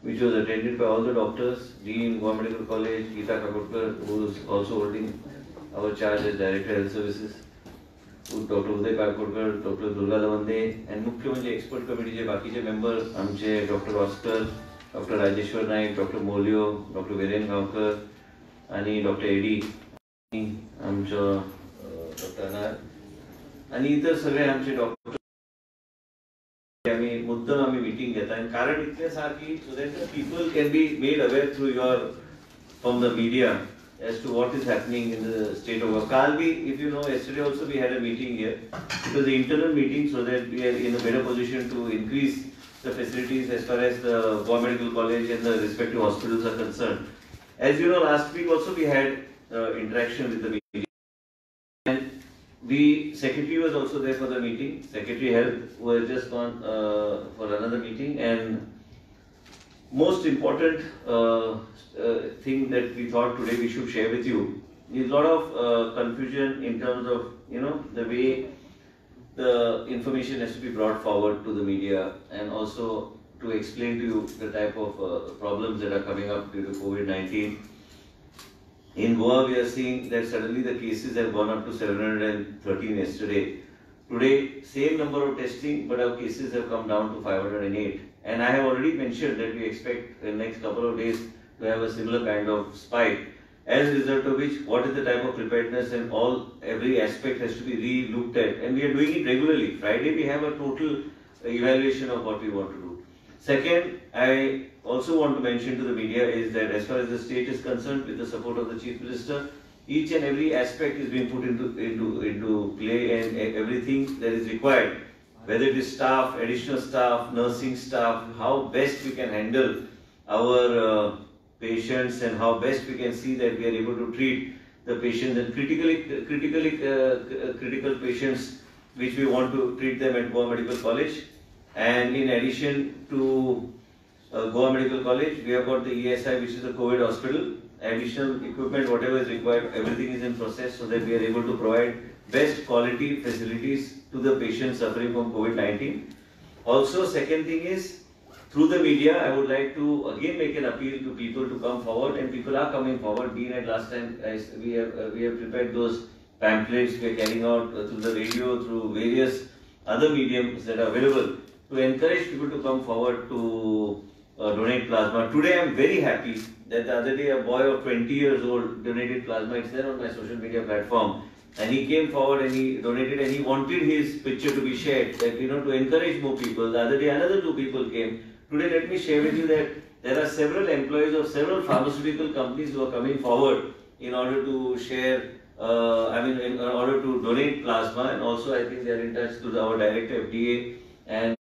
which was attended by all the doctors, Dean, Goa Medical College, Geeta Kakodkar, who is also holding our charge as Director Health Services, Dr. Uday Kakodkar, Dr. Durga Lavande, and मुख्य म्हणजे expert committee चे बाकीचे members आमचे Dr. Oscar, Dr. Rajeshwar Naik, Dr. Molio, Dr. Viren Gaonkar, आणि Dr. Eddy, आमचं Dr. Anar, आणि इतर सगळे आमचे डॉक्टर आम्ही मीटिंग घेता आणि कारण इतलेच हा की so that the people can be made aware through your from the media as to what is happening in the state of Kalbi. If you know, yesterday also we had a meeting here. It was the internal meeting so that we are in a better position to increase the facilities as far as the Goa Medical College and the respective hospitals are concerned. As you know, last week also we had interaction with the media. And the secretary was also there for the meeting. Secretary Health was just gone for another meeting, and most important thing that we thought today we should share with you is a lot of confusion in terms of the way the information has to be brought forward to the media, and also to explain to you the type of problems that are coming up due to COVID-19. In Goa, we are seeing that suddenly the cases have gone up to 713 yesterday. Today, same number of testing, but our cases have come down to 508. And I have already mentioned that we expect in the next couple of days to have a similar kind of spike. As a result of which, what is the type of preparedness and every aspect has to be re-looked at. And we are doing it regularly. Friday, we have a total evaluation of what we want to do. Second, I also want to mention to the media is that as far as the state is concerned, with the support of the Chief Minister, each and every aspect is being put into play, and everything that is required, whether it is staff, additional staff, nursing staff, how best we can handle our patients and how best we can see that we are able to treat the patients and critical patients which we want to treat them at Goa Medical College. And in addition to Goa Medical College, we have got the ESI, which is the COVID hospital. Additional equipment, whatever is required, everything is in process so that we are able to provide best quality facilities to the patients suffering from COVID-19. Also, second thing is, through the media, I would like to again make an appeal to people to come forward, and people are coming forward. Dean had last time, we have prepared those pamphlets we are carrying out through the radio, through various other mediums that are available, to encourage people to come forward to donate plasma. Today I am very happy that the other day a boy of 20 years old donated plasma. It's there on my social media platform, and he came forward and he donated, and he wanted his picture to be shared, that to encourage more people. The other day another 2 people came. Today let me share with you that there are several employees of several pharmaceutical companies who are coming forward in order to share in order to donate plasma, and also I think they are in touch to our Director FDA and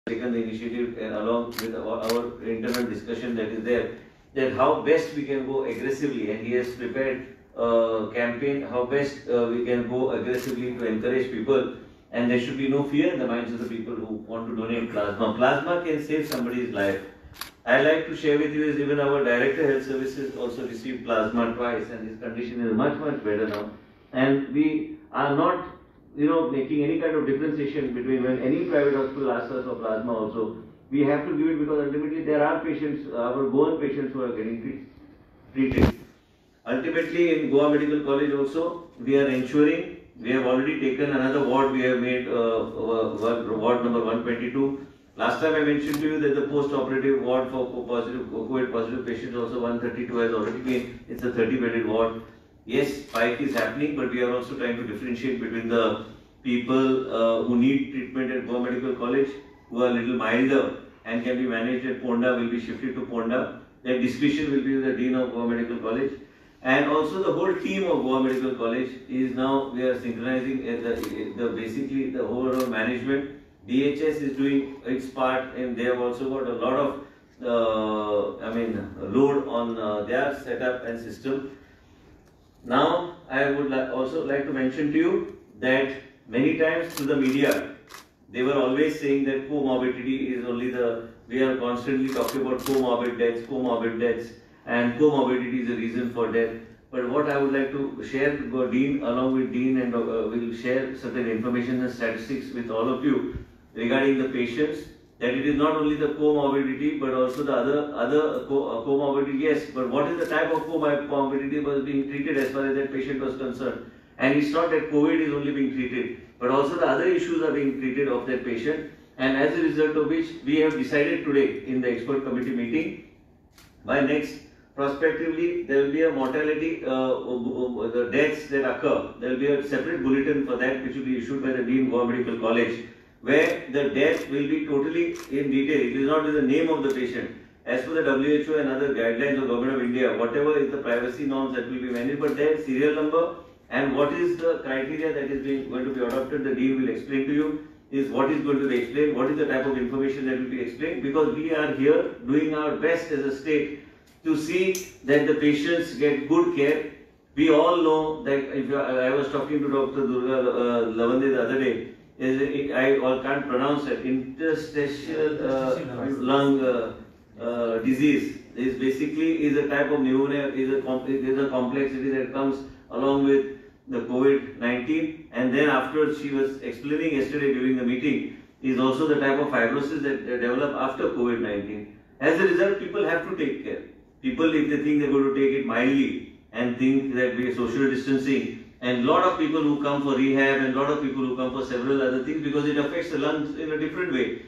taken the initiative, and along with our internal discussion that is there, that how best we can go aggressively, and he has prepared a campaign how best we can go aggressively to encourage people, and there should be no fear in the minds of the people who want to donate plasma. Plasma can save somebody's life. I like to share with you is even our Director Health Services also received plasma twice, and his condition is much better now, and we are not making any kind of differentiation between when any private hospital asks us for plasma also. We have to give it because ultimately there are patients, our Goan patients who are getting treated. Ultimately in Goa Medical College also, we are ensuring, we have already taken another ward, we have made ward number 122. Last time I mentioned to you that the post-operative ward for COVID positive patients also 132 has already been, it's a 30-bedded ward. Yes, spike is happening, but we are also trying to differentiate between the people who need treatment at Goa Medical College, who are a little milder and can be managed at Ponda, will be shifted to Ponda. Their discretion will be with the Dean of Goa Medical College. And also the whole team of Goa Medical College is now, we are synchronizing basically the overall management. DHS is doing its part, and they have also got a lot of load on their setup and system. Now, I would also like to mention to you that many times through the media, they were always saying that comorbidity is only we are constantly talking about comorbid deaths, and comorbidity is the reason for death. But what I would like to share, Dean, along with Dean, and will share certain information and statistics with all of you regarding the patients that it is not only the comorbidity but also the other comorbidity, yes, but what is the type of comorbidity was being treated as far as that patient was concerned. And it's not that COVID is only being treated, but also the other issues are being treated of that patient. And as a result of which, we have decided today in the expert committee meeting, by next, prospectively, there will be a mortality, the deaths that occur, there will be a separate bulletin for that which will be issued by the Dean Goa Medical College, where the death will be totally in detail. It is not with the name of the patient. As per the WHO and other guidelines of Government of India, whatever is the privacy norms that will be managed, but their serial number and what is the criteria that is going to be adopted, the Dean will explain to you, is what is going to be explained, what is the type of information that will be explained, because we are here doing our best as a state to see that the patients get good care. We all know that if I was talking to Dr. Durga Lavande the other day, I can't pronounce it, interstitial lung disease is basically a type of pneumonia, is a complexity that comes along with the COVID-19, and then after she was explaining yesterday during the meeting, is also the type of fibrosis that develop after COVID-19. As a result, people have to take care. People, if they think they're going to take it mildly and think that we are social distancing, and lot of people who come for rehab and lot of people who come for several other things, because it affects the lungs in a different way.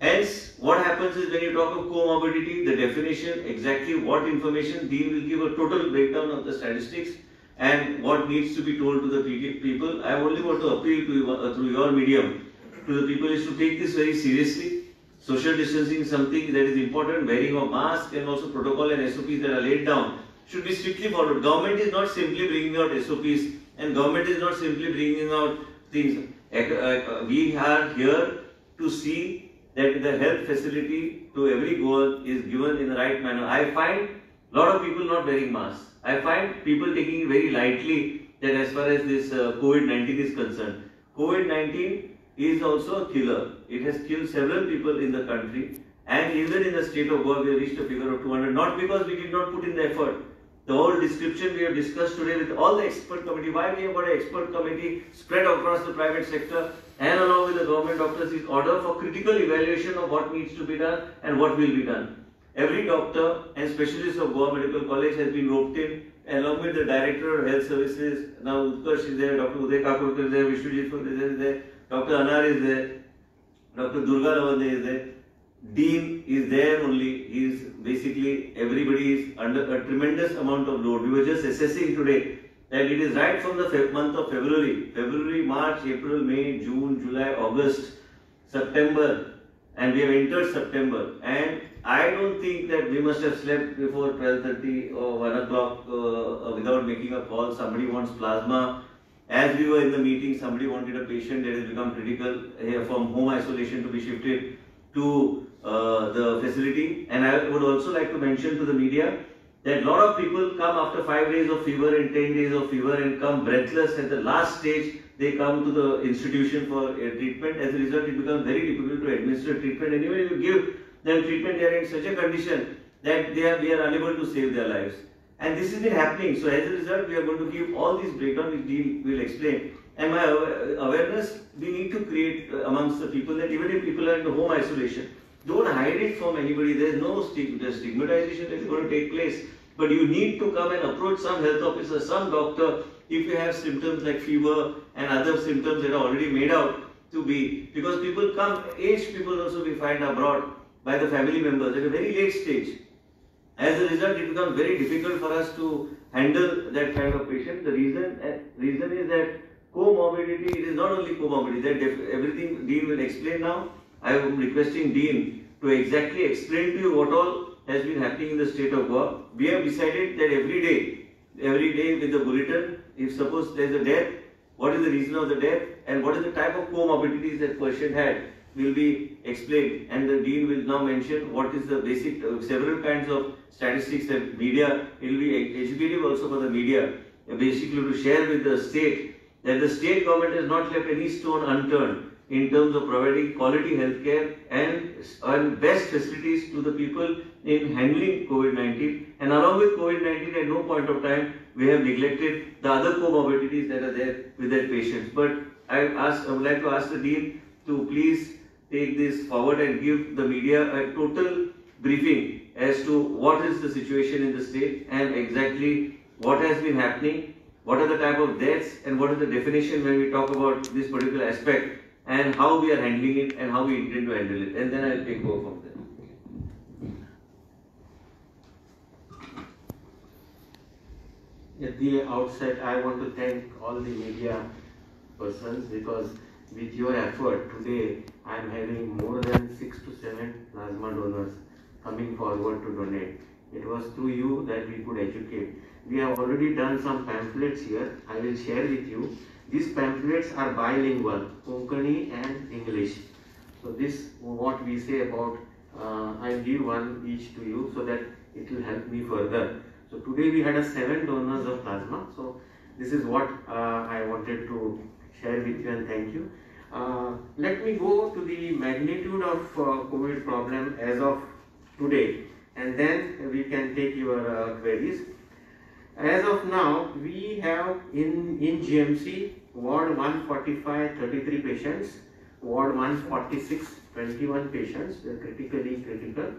Hence, what happens is when you talk of comorbidity, the definition, exactly what information, Dean will give a total breakdown of the statistics and what needs to be told to the people. I only want to appeal to you through your medium to the people is to take this very seriously. Social distancing is something that is important. Wearing of mask and also protocol and SOPs that are laid down should be strictly followed. Government is not simply bringing out SOPs and government is not simply bringing out things. We are here to see that the health facility to every goal is given in the right manner. I find a lot of people not wearing masks. I find people taking it very lightly that as far as this COVID-19 is concerned. COVID-19 is also a killer. It has killed several people in the country, and even in the state of Goa we have reached a figure of 200, not because we did not put in the effort. The whole description we have discussed today with all the expert committee, why we have got an expert committee spread across the private sector and along with the government doctors is order for critical evaluation of what needs to be done and what will be done. Every doctor and specialist of Goa Medical College has been roped in, along with the Director of Health Services. Now Utkarsh is there, Dr. Uday Kakurkar is there, Vishwajit is there, Dr. Anar is there, Dr. Durga Lavande is there. Dean is there only. He is basically, everybody is under a tremendous amount of load. We were just assessing today that it is right from the month of February, March, April, May, June, July, August, September, and we have entered September. And I don't think that we must have slept before 12:30 or 1 o'clock without making a call. Somebody wants plasma. As we were in the meeting, somebody wanted a patient that has become critical from home isolation to be shifted to the facility. And I would also like to mention to the media that a lot of people come after 5 days of fever and 10 days of fever and come breathless. At the last stage, they come to the institution for treatment. As a result, it becomes very difficult to administer treatment. And even if you give them treatment, they are in such a condition that we are unable to save their lives. And this has been happening. So as a result, we are going to give all these breakdown which Dean will explain. And my awareness we need to create amongst the people that even if people are in the home isolation, don't hide it from anybody. There is no stigmatization that is going to take place. But you need to come and approach some health officer, some doctor, if you have symptoms like fever and other symptoms that are already made out to be. Because people come, aged people also we find abroad by the family members at a very late stage. As a result, it becomes very difficult for us to handle that kind of patient. The reason is that comorbidity, it is not only comorbidity, that everything Dean will explain now. I am requesting Dean to exactly explain to you what all has been happening in the state of Goa. We have decided that every day with the bulletin, if suppose there is a death, what is the reason of the death and what is the type of comorbidities that patient had will be explained, and the Dean will now mention what is the basic, several kinds of statistics that media, it will be educative also for the media, basically to share with the state that the state government has not left any stone unturned in terms of providing quality healthcare and best facilities to the people in handling COVID-19. And along with COVID-19, at no point of time we have neglected the other comorbidities that are there with their patients. But I would like to ask the Dean to please take this forward and give the media a total briefing as to what is the situation in the state and exactly what has been happening, what are the type of deaths, and what is the definition when we talk about this particular aspect, and how we are handling it and how we intend to handle it, and then I'll take over from there. At the outset, I want to thank all the media persons, because with your effort today, I am having more than 6 to 7 plasma donors coming forward to donate. It was through you that we could educate. We have already done some pamphlets here. I will share with you. These pamphlets are bilingual, Konkani and English. So this, what we say about, I give one each to you so that it will help me further. So today we had 7 donors of plasma. So this is what I wanted to share with you, and thank you. Let me go to the magnitude of COVID problem as of today, and then we can take your queries. As of now, we have in GMC ward 145 33 patients, ward 146 21 patients, they are critically critical,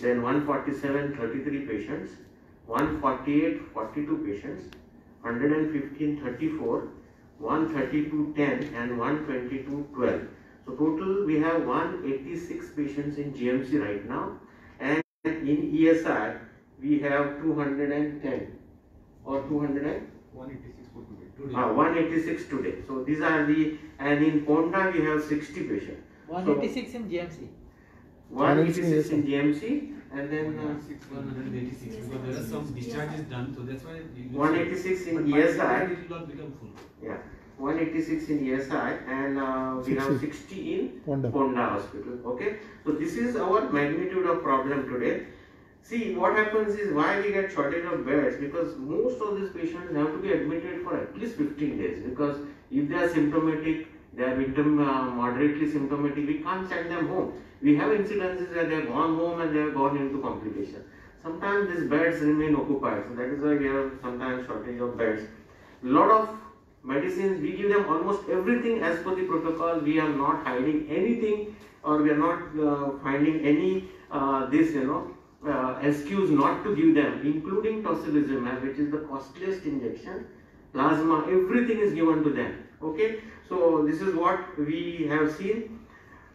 then 147 33 patients, 148 42 patients, 115 34, 132 10, and 122 12. So total we have 186 patients in GMC right now, and in ESI we have 210 or 186 for today. 186 today. So these are the, and in Ponda we have 60 patients. 186 in GMC. 186 in GMC, and then 186, because there are some discharges done, so that's why 186 in ESI. It will not become full. Yeah, 186 in ESI, and we have 60 in Ponda hospital. Okay, so this is our magnitude of problem today. See, what happens is why we get shortage of beds, because most of these patients have to be admitted for at least 15 days, because if they are symptomatic, they are moderately symptomatic, we can't send them home. We have incidences where they have gone home and they have gone into complication. Sometimes these beds remain occupied, so that is why we have sometimes shortage of beds. Lot of medicines, we give them almost everything as per the protocol. We are not hiding anything, or we are not finding any excuse not to give them, including tocilizumab, which is the costliest injection, plasma, everything is given to them. Okay, so this is what we have seen.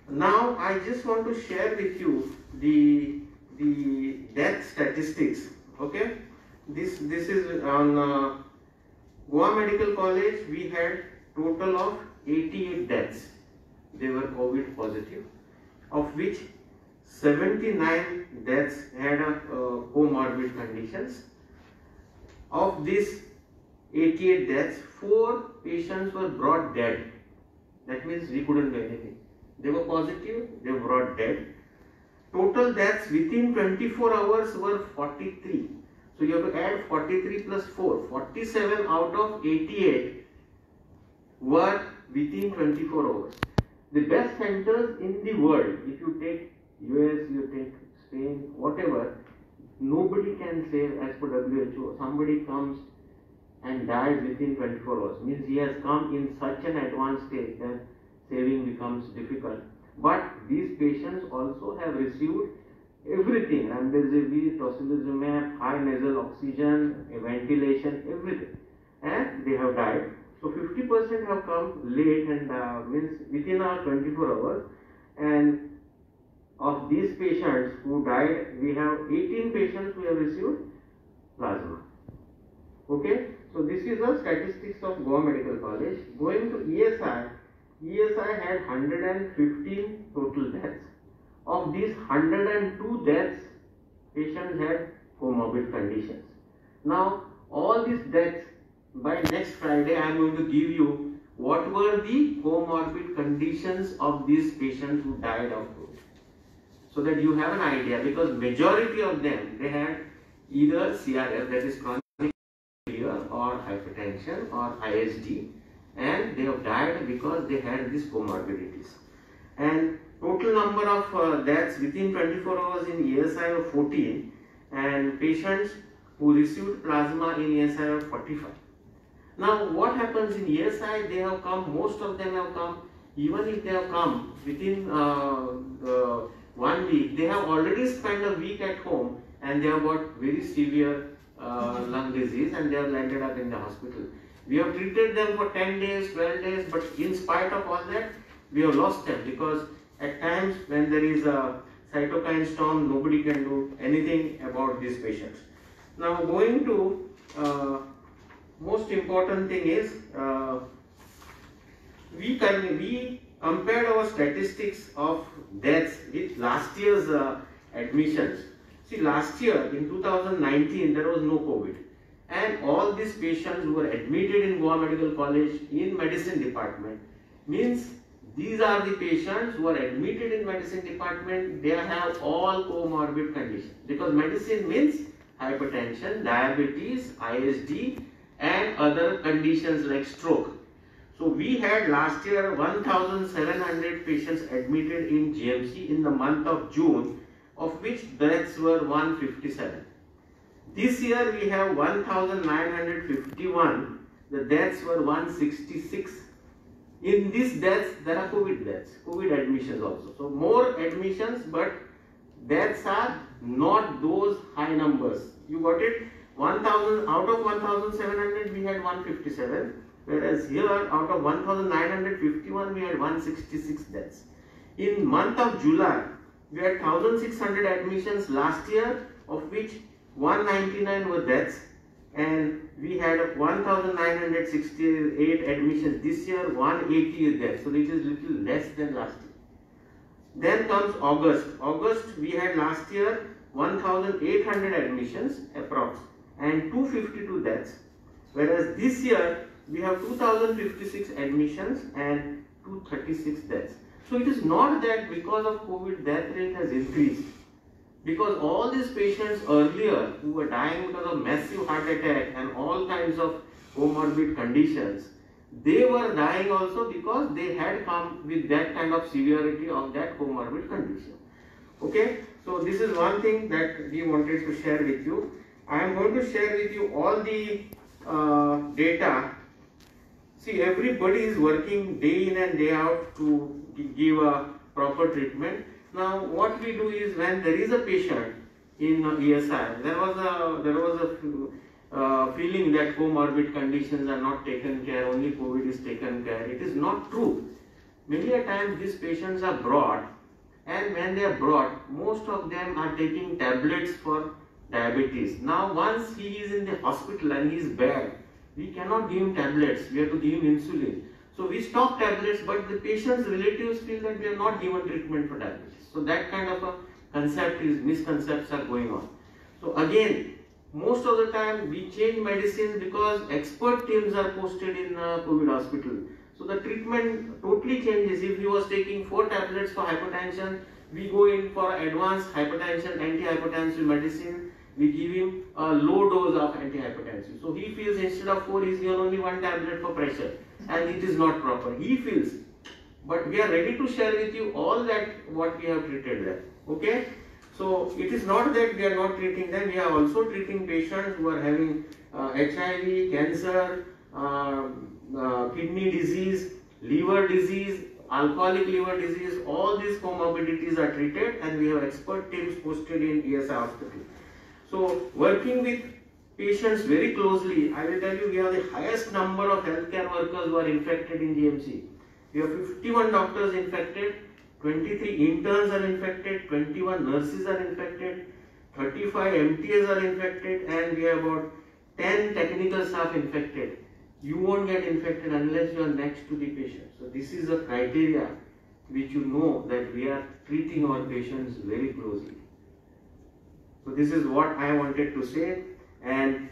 Now I just want to share with you the death statistics. Okay, this is on Goa Medical College. We had total of 88 deaths. They were COVID positive, of which 79 deaths had comorbid conditions. Of these 88 deaths, 4 patients were brought dead. That means we couldn't do anything. They were positive, they were brought dead. Total deaths within 24 hours were 43. So you have to add 43 plus 4. 47 out of 88 were within 24 hours. The best centers in the world, if you take US, you take Spain, whatever, nobody can save as per WHO. Somebody comes and dies within 24 hours. Means he has come in such an advanced stage that saving becomes difficult. But these patients also have received everything, remdesivir, tocilizumab, high nasal oxygen, ventilation, everything, and they have died. So 50% have come late, and means within 24 hours. And of these patients who died, we have 18 patients who have received plasma. Okay, so this is the statistics of Goa Medical College. Going to ESI, ESI had 115 total deaths. Of these 102 deaths, patients had comorbid conditions. Now, all these deaths, by next Friday, I am going to give you what were the comorbid conditions of these patients who died of COVID, so that you have an idea, because majority of them, they had either CRF, that is chronic failure, or hypertension, or ISD, and they have died because they had these comorbidities. And total number of deaths within 24 hours in ESI of 14, and patients who received plasma in ESI of 45. Now what happens in ESI, they have come, most of them have come even if they have come within 1 week, they have already spent a week at home and they have got very severe lung disease and they have landed up in the hospital. We have treated them for 10 days, 12 days, but in spite of all that, we have lost them because at times when there is a cytokine storm, nobody can do anything about these patients. Now going to most important thing is we compared our statistics of deaths with last year's admissions. See, last year in 2019 there was no COVID, and all these patients who were admitted in Goa Medical College in medicine department, means these are the patients who are admitted in medicine department. They have all comorbid conditions, because medicine means hypertension, diabetes, ISD and other conditions like stroke. So we had last year 1,700 patients admitted in GMC in the month of June, of which deaths were 157. This year we have 1,951, the deaths were 166. In these deaths there are COVID deaths, COVID admissions also. So more admissions, but deaths are not those high numbers. You got it? 1,000 out of 1,700 we had 157. Whereas here out of 1,951 we had 166 deaths. In month of July we had 1,600 admissions last year, of which 199 were deaths, and we had 1,968 admissions this year, 180 is deaths. So it is little less than last year. Then comes August. August we had last year 1,800 admissions approx and 252 deaths. Whereas this year we have 2,056 admissions and 236 deaths. So it is not that because of COVID death rate has increased, because all these patients earlier who were dying because of massive heart attack and all kinds of comorbid conditions, they were dying also because they had come with that kind of severity of that comorbid condition. Okay, so this is one thing that we wanted to share with you. I am going to share with you all the data. See, everybody is working day in and day out to give a proper treatment. Now, what we do is, when there is a patient in ESI, there was a feeling that comorbid conditions are not taken care, only COVID is taken care. It is not true. Many a time these patients are brought, and when they are brought, most of them are taking tablets for diabetes. Now, once he is in the hospital and he is bad, we cannot give him tablets, we have to give him insulin. So we stop tablets, but the patient's relatives feel that we are not given treatment for diabetes. So that kind of a misconceptions are going on. So again, most of the time we change medicine because expert teams are posted in COVID hospital. So the treatment totally changes. If he was taking 4 tablets for hypertension, we go in for advanced hypertension, antihypertensive medicine. We give him a low dose of antihypertensive. So he feels instead of 4, he's given only 1 tablet for pressure, and it is not proper. He feels. But we are ready to share with you all that what we have treated them. Okay? So it is not that we are not treating them. We are also treating patients who are having HIV, cancer, kidney disease, liver disease, alcoholic liver disease. All these comorbidities are treated, and we have expert teams posted in ESI hospital. So working with patients very closely, I will tell you, we have the highest number of healthcare workers who are infected in GMC. We have 51 doctors infected, 23 interns are infected, 21 nurses are infected, 35 MTs are infected, and we have about 10 technical staff infected. You won't get infected unless you are next to the patient. So this is a criteria which you know that we are treating our patients very closely. So this is what I wanted to say, and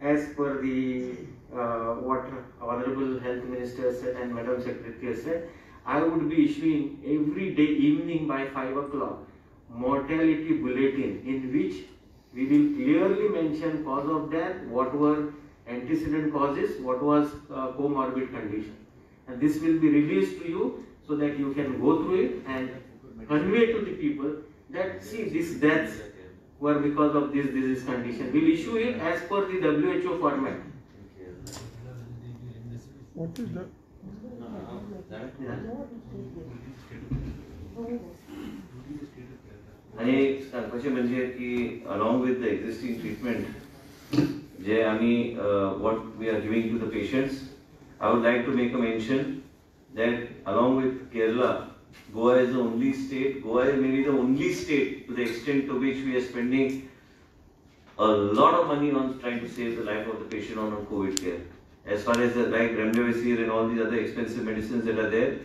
as per the what Honorable Health Minister said and Madam Secretary said, I would be issuing every day evening by 5 o'clock mortality bulletin, in which we will clearly mention cause of death, what were antecedent causes, what was comorbid condition, and this will be released to you so that you can go through it and convey to the people that, see, these deaths were because of this disease condition. We will issue it as per the WHO format. What is that? आणि सांगपाचे म्हणजे की along with the existing treatment जे आम्ही what we are giving to the patients, I would like to make a mention that along with Kerala, Goa is the only state, Goa is maybe the only state to the extent to which we are spending a lot of money on trying to save the life of the patient on COVID care. As far as like remdesivir and all these other expensive medicines that are there,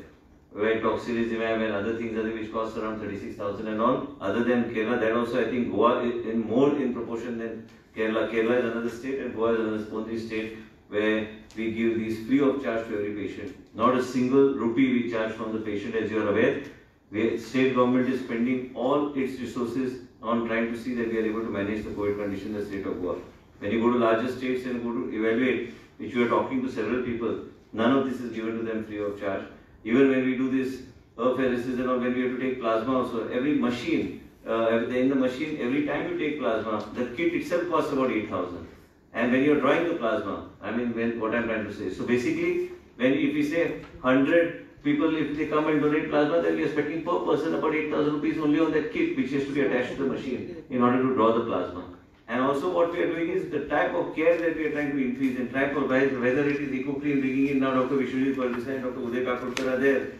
where tocilizumab and other things are there which cost around 36,000 and all. Other than Kerala, that also I think Goa is in more in proportion than Kerala. Kerala is another state and Goa is another only state where we give these free of charge to every patient. Not a single rupee we charge from the patient, as you are aware. The state government is spending all its resources on trying to see that we are able to manage the COVID condition in the state of Goa. When you go to larger states and go to evaluate, which you are talking to several people, none of this is given to them free of charge. Even when we do this apheresis and all, when we have to take plasma also, every machine, in the machine, every time you take plasma, the kit itself costs about 8,000. And when you are drawing the plasma, I mean, what I am trying to say. So basically, if we say 100 people, if they come and donate plasma, then we are spending per person about 8,000 rupees only on that kit, which has to be attached to the machine in order to draw the plasma. And also what we are doing is the type of care that we are trying to increase and type of whether it is EcoClean bringing in now Dr. Vishwajit Pardesai and Dr. Uday Kakurkar are there.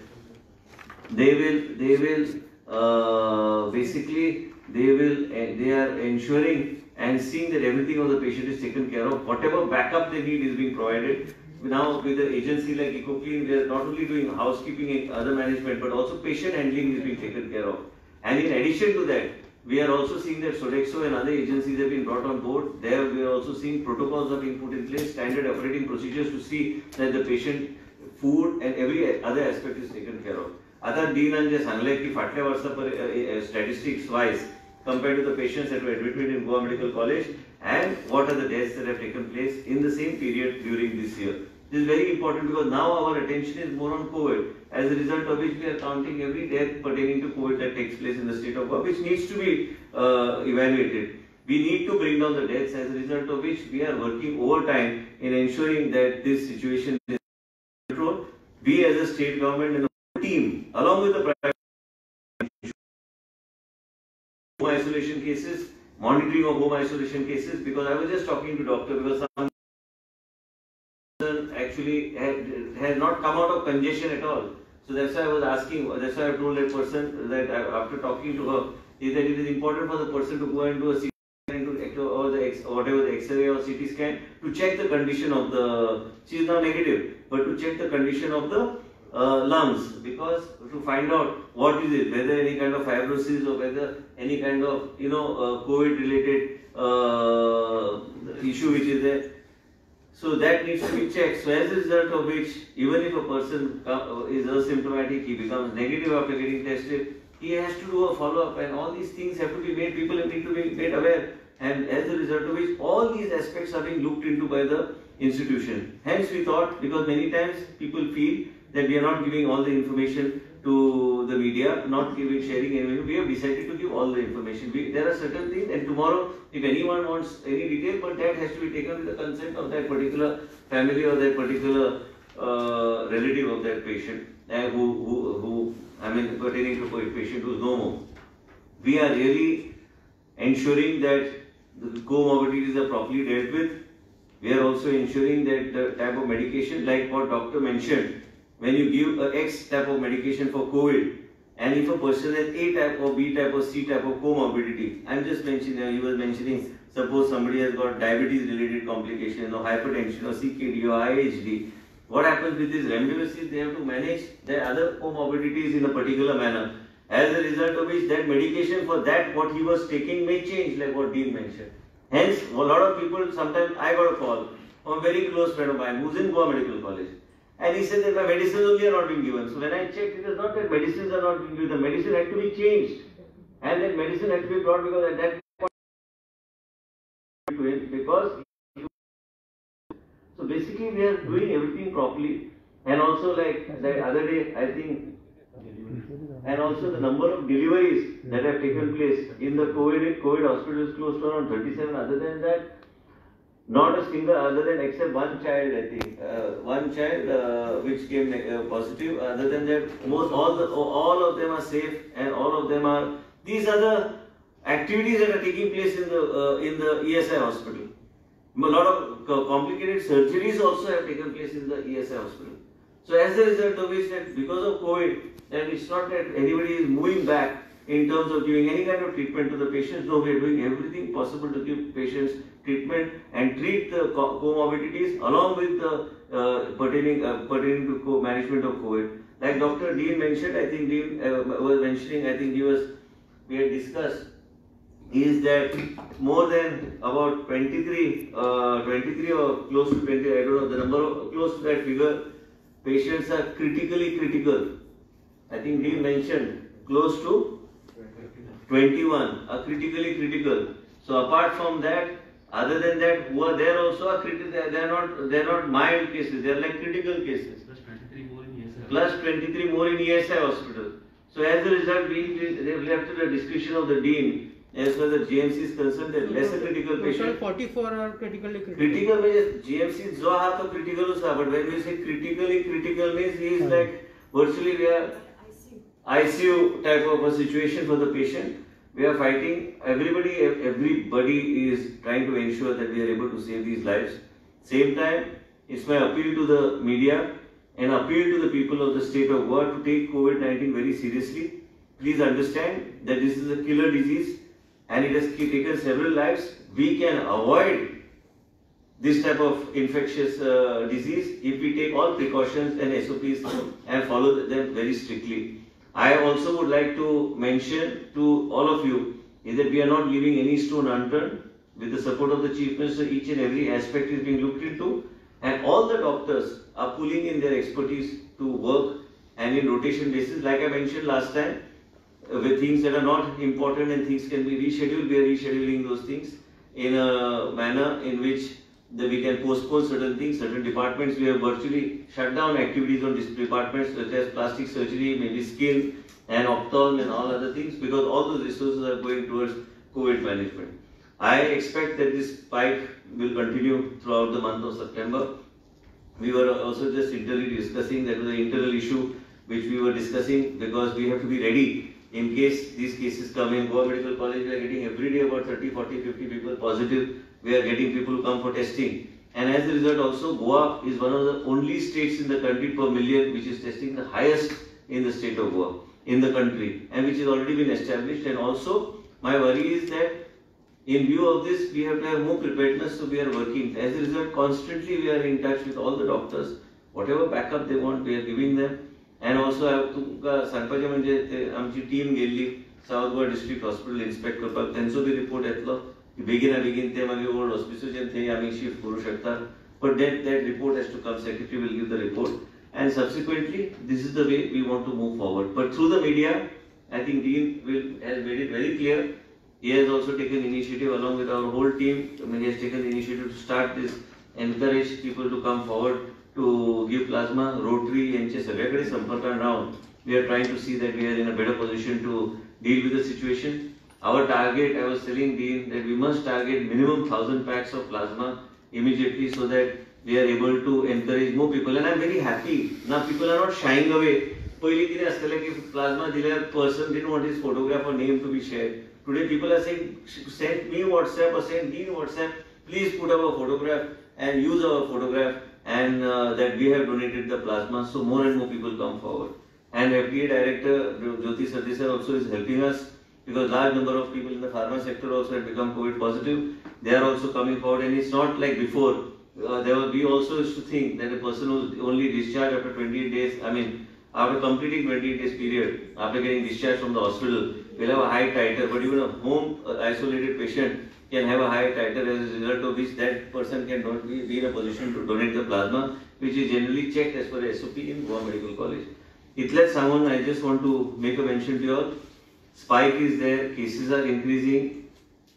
They are ensuring and seeing that everything of the patient is taken care of. Whatever backup they need is being provided. Now with the agency like EcoClean, we are not only doing housekeeping and other management, but also patient handling is being taken care of. And in addition to that, we are also seeing that Sodexo and other agencies have been brought on board. There we are also seeing protocols are being put in place, standard operating procedures to see that the patient food and every other aspect is taken care of. Other Dean just unlike the फाटल्या वर्षा statistics wise compared to the patients that were admitted in Goa Medical College and what are the deaths that have taken place in the same period during this year. This is very important because now our attention is more on COVID, as a result of which we are counting every death pertaining to COVID that takes place in the state of Goa, which needs to be evaluated. We need to bring down the deaths, as a result of which we are working overtime in ensuring that this situation is controlled. We as a state government and the team, along with the private home isolation cases, monitoring of home isolation cases, because I was just talking to doctor because some actually has not come out of congestion at all. So that's why I was asking, that's why I told that person that after talking to her, is that it is important for the person to go and do a CT scan or whatever the X-ray or CT scan to check the condition of the, she is now negative, but to check the condition of the lungs, because to find out what is it, whether any kind of fibrosis or whether any kind of COVID related issue which is there. So that needs to be checked. So as a result of which, even if a person is asymptomatic, he becomes negative after getting tested, he has to do a follow-up, and all these things have to be made, people need to be made aware, and as a result of which, all these aspects are being looked into by the institution. Hence we thought, because many times people feel that we are not giving all the information to the media, not sharing anything, we have decided to give all the information. There are certain things, and tomorrow, if anyone wants any detail, but that has to be taken with the consent of that particular family or that particular relative of that patient, pertaining to a patient who is no more. We are really ensuring that the comorbidities are properly dealt with. We are also ensuring that the type of medication, like what doctor mentioned, when you give a X type of medication for COVID, and if a person has A type or B type or C type of comorbidity, I'm just mentioning, you were mentioning, suppose somebody has got diabetes related complications or hypertension or CKD or IHD, what happens with this remdesivir, they have to manage their other comorbidities in a particular manner. As a result of which, that medication for that, what he was taking may change, like what Dean mentioned. Hence, a lot of people, sometimes I got a call from a very close friend of mine who's in Goa Medical College. And he said that my medicines only are not being given. So when I checked, it is not that medicines are not being given, the medicine had to be changed. And that medicine had to be brought because at that point, because so basically we are doing everything properly. And also like the other day, I think, and also the number of deliveries that have taken place in the COVID hospitals close to around 37. Other than that, Not a single, other than except one child, I think, one child which came positive. Other than that, all of them are safe, and all of them are. These are the activities that are taking place in the ESI hospital. A lot of complicated surgeries also have taken place in the ESI hospital. So as a result of which, that because of COVID, that it's not that anybody is moving back in terms of giving any kind of treatment to the patients. No, we are doing everything possible to give patients treatment and treat the comorbidities along with the pertaining to management of COVID. Like Dr. Dean mentioned, I think Dean was mentioning, I think we had discussed, is that more than about 23 or close to 20, I don't know the number, close to that figure, patients are critically critical. I think Dean mentioned close to 21 are critically critical. So apart from that, other than that, who are there also are critical. They are not mild cases. They are like critical cases. Plus 23 more in ESI hospital. So as a result, they have left to the discretion of the dean. As far as the GMC is concerned, they are lesser critical patients. 44 are critically critical. Critical means GMC jo ha to critical usa, but when we say critically critical means he is like virtually we are ICU type of a situation for the patient. We are fighting. Everybody is trying to ensure that we are able to save these lives. Same time, it's my appeal to the media and appeal to the people of the state of Goa to take COVID-19 very seriously. Please understand that this is a killer disease and it has taken several lives. We can avoid this type of infectious disease if we take all precautions and SOPs and follow them very strictly. I also would like to mention to all of you is that we are not leaving any stone unturned. With the support of the Chief Minister, each and every aspect is being looked into, and all the doctors are pulling in their expertise to work and in rotation basis. Like I mentioned last time, with things that are not important and things can be rescheduled, we are rescheduling those things in a manner in which we can postpone certain things. Certain departments we have virtually shut down activities on these departments such as plastic surgery, maybe skin and ophthalm and all other things, because all those resources are going towards COVID management. I expect that this spike will continue throughout the month of September. We were also just internally discussing, that was an internal issue which we were discussing, because we have to be ready in case these cases come in. Goa Medical College, we are getting every day about 30, 40, 50 people positive. We are getting people who come for testing. And as a result also, Goa is one of the only states in the country per million which is testing the highest in the state of Goa, in the country, and which has already been established. And also, my worry is that in view of this, we have to have more preparedness, so we are working. As a result, constantly we are in touch with all the doctors. Whatever backup they want, we are giving them. And also, I have सांगपाचें म्हणजे आमची team गेल्ली south Goa district hospital inspect करपाक, तेंचो B report येतलो की बेगीन ते मागीर ओल्ड हॉस्पिटलच्यान थंय आमी शिफ्ट करूं शकता. But that report has to come. Secretary will give the report, and subsequently, this is the way we want to move forward. But through the media, I think Dean has made it very clear. He has also taken initiative along with our whole team. I mean, he has taken the initiative to start this, encourage people to come forward to give plasma. Rotary and सगळ्याकडे संपर्कान राहून we are trying to see that we are in a better position to deal with the situation. Our target, I was telling Dean, that we must target minimum 1,000 packs of plasma immediately, so that we are able to encourage more people. And I am very happy. Now people are not shying away. पहिले कितें आसतलें की plasma दिल्यार person didn't want his photograph or name to be shared. Today people are saying, send me WhatsApp or send Dean WhatsApp, please put up a photograph and use our photograph, and that we have donated the plasma, so more and more people come forward. And FDA Director Jyoti Sardesai also is helping us, because large number of people in the pharma sector also have become COVID positive. They are also coming forward, and it's not like before. We also used to think that a person who's only discharged after 28 days, I mean, after completing 28 days period, after getting discharged from the hospital, will have a high titer, but even a home isolated patient can have a high titer, as a result of which that person can not be in a position to donate the plasma, which is generally checked as per SOP in Goa Medical College. Itlet someone, I just want to make a mention to you all. Spike is there, cases are increasing,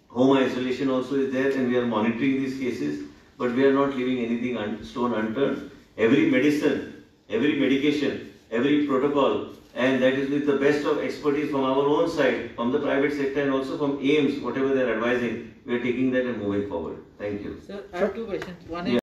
home isolation also is there, and we are monitoring these cases, but we are not leaving anything stone unturned. Every medicine, every medication, every protocol, and that is with the best of expertise from our own side, from the private sector and also from AIMS, whatever they are advising, we are taking that and moving forward. Thank you. Sir, I have two questions. One Yeah. is